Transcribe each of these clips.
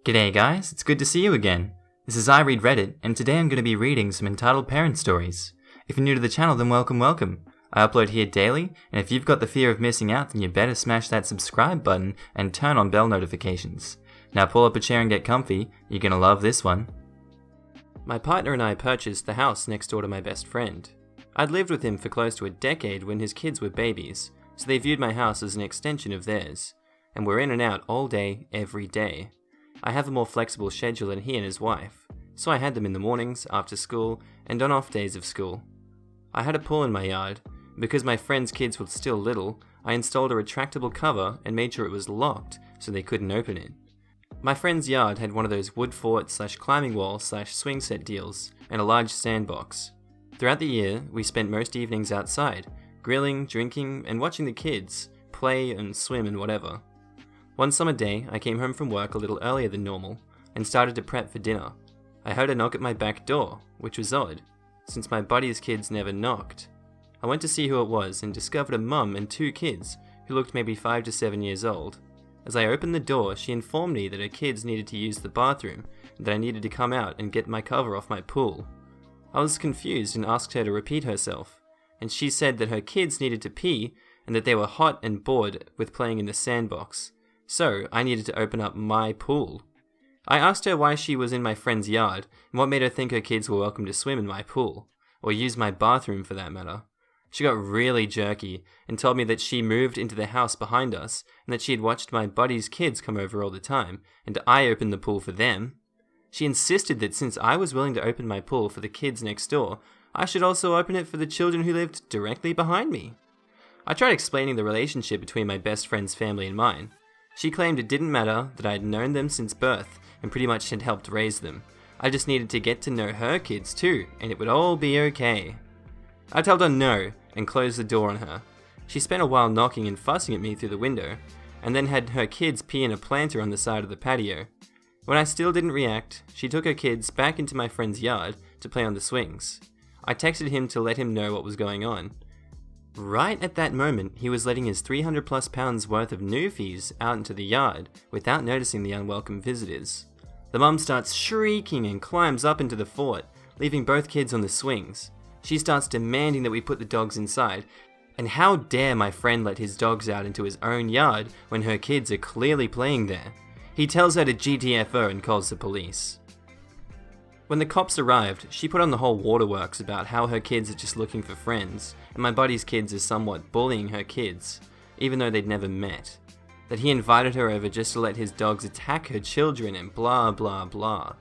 G'day guys, it's good to see you again. This is I Read Reddit, and today I'm going to be reading some Entitled Parent stories. If you're new to the channel, then welcome. I upload here daily, and if you've got the fear of missing out, then you better smash that subscribe button and turn on bell notifications. Now pull up a chair and get comfy, you're going to love this one. My partner and I purchased the house next door to my best friend. I'd lived with him for close to a decade when his kids were babies, so they viewed my house as an extension of theirs, and we're in and out all day, every day. I have a more flexible schedule than he and his wife, so I had them in the mornings, after school, and on off days of school. I had a pool in my yard. Because my friend's kids were still little, I installed a retractable cover and made sure it was locked so they couldn't open it. My friend's yard had one of those wood fort / climbing wall / swing set deals and a large sandbox. Throughout the year, we spent most evenings outside, grilling, drinking, and watching the kids play and swim and whatever. One summer day, I came home from work a little earlier than normal and started to prep for dinner. I heard a knock at my back door, which was odd, since my buddy's kids never knocked. I went to see who it was and discovered a mum and 2 kids who looked maybe 5 to 7 years old. As I opened the door, she informed me that her kids needed to use the bathroom and that I needed to come out and get my cover off my pool. I was confused and asked her to repeat herself, and she said that her kids needed to pee and that they were hot and bored with playing in the sandbox. So, I needed to open up my pool. I asked her why she was in my friend's yard and what made her think her kids were welcome to swim in my pool, or use my bathroom for that matter. She got really jerky and told me that she moved into the house behind us and that she had watched my buddy's kids come over all the time, and I opened the pool for them. She insisted that since I was willing to open my pool for the kids next door, I should also open it for the children who lived directly behind me. I tried explaining the relationship between my best friend's family and mine. She claimed it didn't matter, that I had known them since birth and pretty much had helped raise them. I just needed to get to know her kids too, and it would all be okay. I told her no, and closed the door on her. She spent a while knocking and fussing at me through the window, and then had her kids pee in a planter on the side of the patio. When I still didn't react, she took her kids back into my friend's yard to play on the swings. I texted him to let him know what was going on. Right at that moment, he was letting his 300+ pounds worth of newfies out into the yard without noticing the unwelcome visitors. The mum starts shrieking and climbs up into the fort, leaving both kids on the swings. She starts demanding that we put the dogs inside, and how dare my friend let his dogs out into his own yard when her kids are clearly playing there. He tells her to GTFO and calls the police. When the cops arrived, she put on the whole waterworks about how her kids are just looking for friends, and my buddy's kids are somewhat bullying her kids, even though they'd never met. That he invited her over just to let his dogs attack her children and blah blah blah.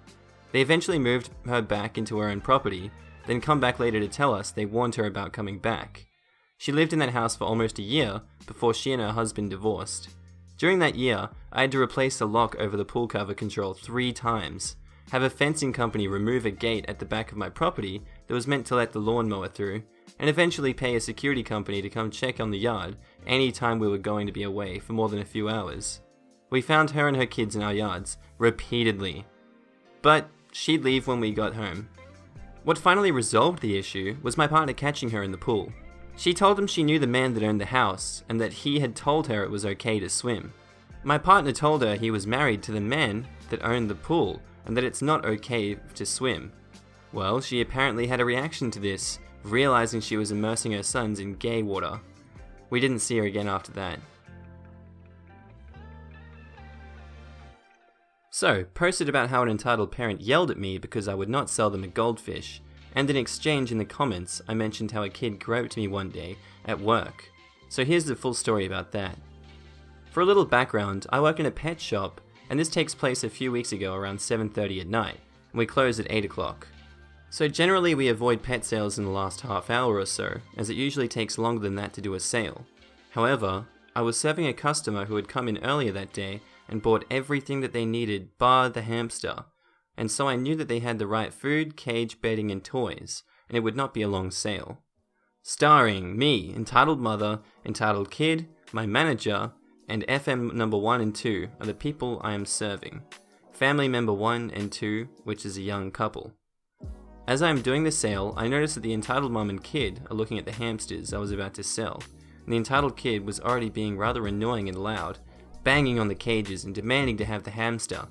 They eventually moved her back into her own property, then come back later to tell us they warned her about coming back. She lived in that house for almost a year before she and her husband divorced. During that year, I had to replace the lock over the pool cover control 3 times, have a fencing company remove a gate at the back of my property that was meant to let the lawnmower through, and eventually pay a security company to come check on the yard any time we were going to be away for more than a few hours. We found her and her kids in our yards repeatedly, but she'd leave when we got home. What finally resolved the issue was my partner catching her in the pool. She told him she knew the man that owned the house and that he had told her it was okay to swim. My partner told her he was married to the man that owned the pool and that it's not okay to swim. Well, she apparently had a reaction to this, realizing she was immersing her sons in gay water. We didn't see her again after that. So, posted about how an entitled parent yelled at me because I would not sell them a goldfish, and in exchange in the comments I mentioned how a kid groped me one day at work. So here's the full story about that. For a little background, I work in a pet shop, and this takes place a few weeks ago around 7:30 at night, and we close at 8 o'clock. So generally we avoid pet sales in the last half hour or so, as it usually takes longer than that to do a sale. However, I was serving a customer who had come in earlier that day and bought everything that they needed bar the hamster, and so I knew that they had the right food, cage, bedding and toys, and it would not be a long sale. Starring me, entitled mother, entitled kid, my manager, and FM number 1 and 2 are the people I am serving. Family member 1 and 2, which is a young couple. As I am doing the sale, I noticed that the entitled mum and kid are looking at the hamsters I was about to sell, and the entitled kid was already being rather annoying and loud, banging on the cages and demanding to have the hamster.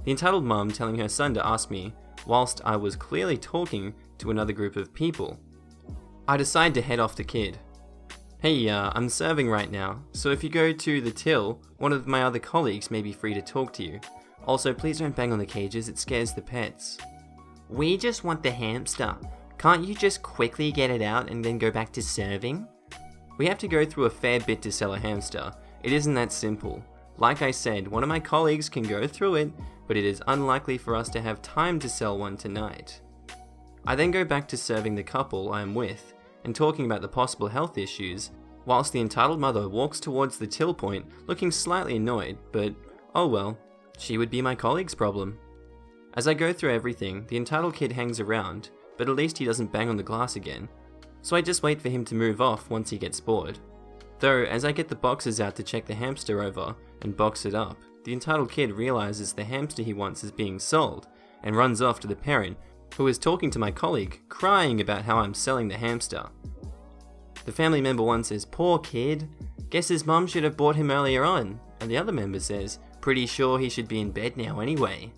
The entitled mum telling her son to ask me whilst I was clearly talking to another group of people. I decide to head off the kid. Hey, I'm serving right now, so if you go to the till, one of my other colleagues may be free to talk to you. Also, please don't bang on the cages, it scares the pets. We just want the hamster. Can't you just quickly get it out and then go back to serving? We have to go through a fair bit to sell a hamster. It isn't that simple. Like I said, one of my colleagues can go through it, but it is unlikely for us to have time to sell one tonight. I then go back to serving the couple I am with, and talking about the possible health issues, whilst the entitled mother walks towards the till point looking slightly annoyed, but oh well, she would be my colleague's problem. As I go through everything, the entitled kid hangs around, but at least he doesn't bang on the glass again, so I just wait for him to move off once he gets bored. Though, as I get the boxes out to check the hamster over and box it up, the entitled kid realizes the hamster he wants is being sold, and runs off to the parent, who is talking to my colleague, crying about how I'm selling the hamster. The family member one says, "Poor kid, guess his mum should have bought him earlier on," and the other member says, "Pretty sure he should be in bed now anyway."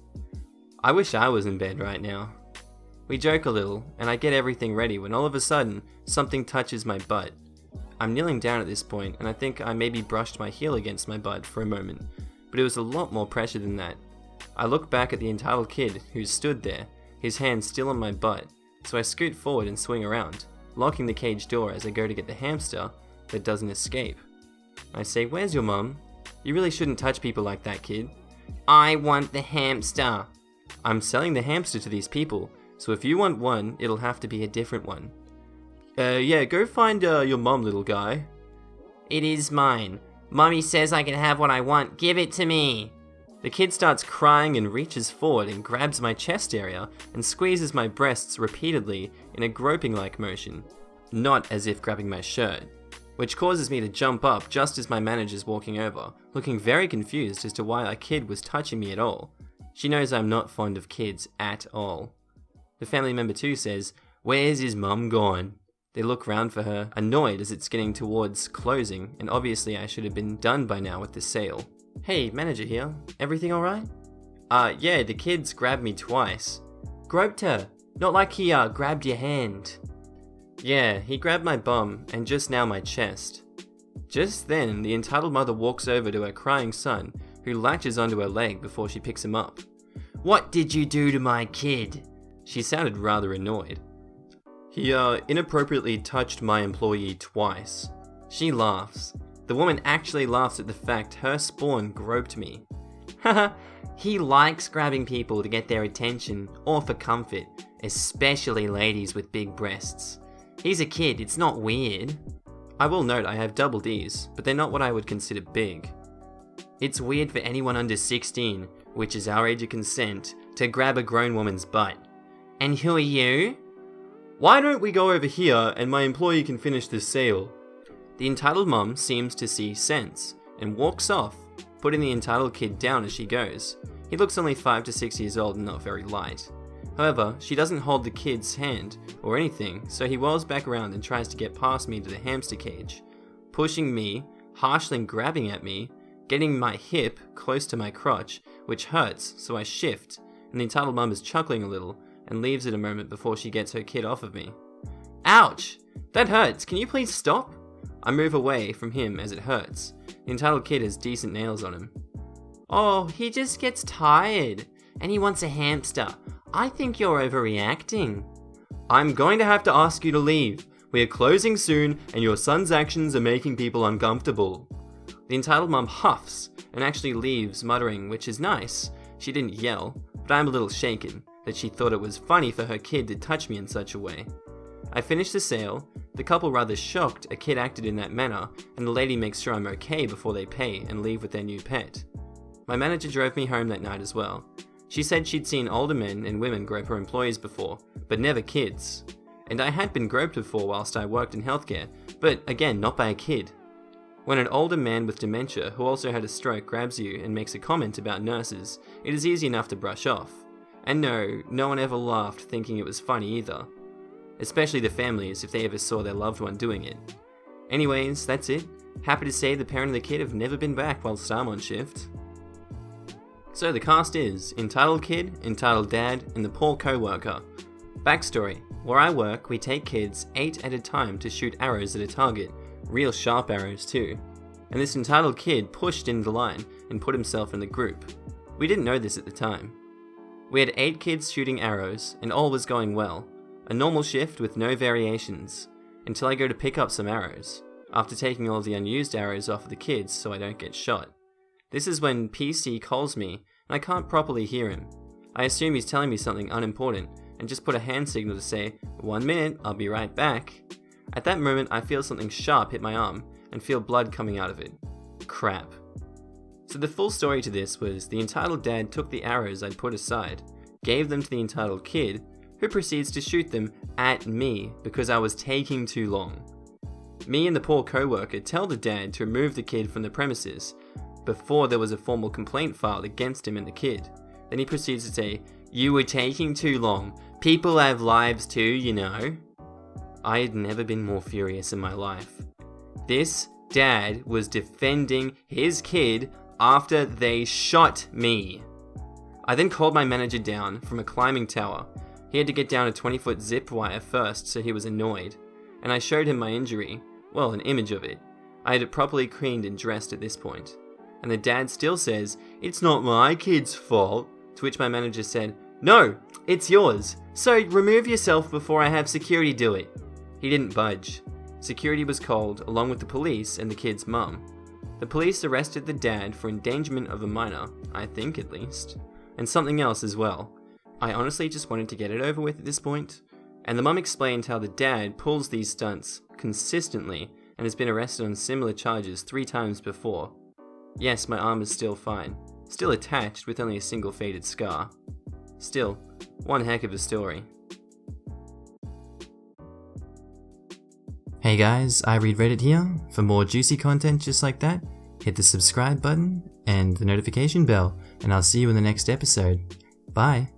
I wish I was in bed right now. We joke a little, and I get everything ready when all of a sudden, something touches my butt. I'm kneeling down at this point, and I think I maybe brushed my heel against my butt for a moment, but it was a lot more pressure than that. I look back at the entitled kid who stood there, his hand still on my butt, so I scoot forward and swing around, locking the cage door as I go to get the hamster that doesn't escape. I say, "Where's your mum? You really shouldn't touch people like that, kid." "I want the hamster." I'm selling the hamster to these people, so if you want one, it'll have to be a different one. Yeah, go find your mum, little guy." "It is mine. Mummy says I can have what I want. Give it to me." The kid starts crying and reaches forward and grabs my chest area and squeezes my breasts repeatedly in a groping-like motion, not as if grabbing my shirt, which causes me to jump up just as my manager's walking over, looking very confused as to why a kid was touching me at all. She knows I'm not fond of kids at all. The family member 2 says, "Where's his mum gone?" They look round for her, annoyed as it's getting towards closing, and obviously I should have been done by now with the sale. "Hey, manager here. Everything alright?" Yeah, the kid's grabbed me twice." "Groped her? Not like he, grabbed your hand." "Yeah, he grabbed my bum, and just now my chest." Just then, the entitled mother walks over to her crying son, who latches onto her leg before she picks him up. "What did you do to my kid?" She sounded rather annoyed. "He, inappropriately touched my employee twice." She laughs. The woman actually laughs at the fact her spawn groped me. "Haha, he likes grabbing people to get their attention or for comfort, especially ladies with big breasts. He's a kid, it's not weird." I will note I have double Ds, but they're not what I would consider big. "It's weird for anyone under 16, which is our age of consent, to grab a grown woman's butt." "And who are you?" "Why don't we go over here and my employee can finish this sale?" The entitled mum seems to see sense, and walks off, putting the entitled kid down as she goes. He looks only 5 to 6 years old and not very light. However, she doesn't hold the kid's hand or anything, so he whirls back around and tries to get past me to the hamster cage, pushing me, harshly grabbing at me, getting my hip close to my crotch, which hurts, so I shift, and the entitled mum is chuckling a little, and leaves it a moment before she gets her kid off of me. "Ouch! That hurts, can you please stop?" I move away from him as it hurts. The entitled kid has decent nails on him. "Oh, he just gets tired, and he wants a hamster. I think you're overreacting." "I'm going to have to ask you to leave. We are closing soon, and your son's actions are making people uncomfortable." The entitled mum huffs, and actually leaves muttering, which is nice. She didn't yell, but I'm a little shaken that she thought it was funny for her kid to touch me in such a way. I finish the sale, the couple rather shocked a kid acted in that manner, and the lady makes sure I'm okay before they pay and leave with their new pet. My manager drove me home that night as well. She said she'd seen older men and women grope her employees before, but never kids. And I had been groped before whilst I worked in healthcare, but again, not by a kid. When an older man with dementia who also had a stroke grabs you and makes a comment about nurses, it is easy enough to brush off. And no one ever laughed thinking it was funny either. Especially the families if they ever saw their loved one doing it. Anyways, that's it. Happy to say the parent and the kid have never been back whilst I'm on shift. So the cast is Entitled Kid, Entitled Dad, and the Poor Co-Worker. Backstory: where I work, we take kids 8 at a time to shoot arrows at a target, real sharp arrows too. And this entitled kid pushed in the line and put himself in the group. We didn't know this at the time. We had 8 kids shooting arrows, and all was going well. A normal shift with no variations, until I go to pick up some arrows, after taking all the unused arrows off of the kids so I don't get shot. This is when PC calls me, and I can't properly hear him. I assume he's telling me something unimportant, and just put a hand signal to say, 1 minute, I'll be right back. At that moment, I feel something sharp hit my arm, and feel blood coming out of it. Crap. So the full story to this was the entitled dad took the arrows I'd put aside, gave them to the entitled kid, who proceeds to shoot them at me because I was taking too long. Me and the poor co-worker tell the dad to remove the kid from the premises before there was a formal complaint filed against him and the kid. Then he proceeds to say, "You were taking too long. People have lives too, you know." I had never been more furious in my life. This dad was defending his kid after they shot me. I then called my manager down from a climbing tower. He had to get down a 20-foot zip wire first, so he was annoyed. And I showed him my injury, well, an image of it. I had it properly cleaned and dressed at this point. And the dad still says, "It's not my kid's fault," to which my manager said, "No, it's yours, so remove yourself before I have security do it." He didn't budge. Security was called, along with the police and the kid's mum. The police arrested the dad for endangerment of a minor, I think at least, and something else as well. I honestly just wanted to get it over with at this point, and the mum explained how the dad pulls these stunts consistently and has been arrested on similar charges 3 times before. Yes, my arm is still fine, still attached with only a single faded scar. Still, one heck of a story. Hey guys, I read Reddit here. For more juicy content just like that, hit the subscribe button and the notification bell, and I'll see you in the next episode. Bye!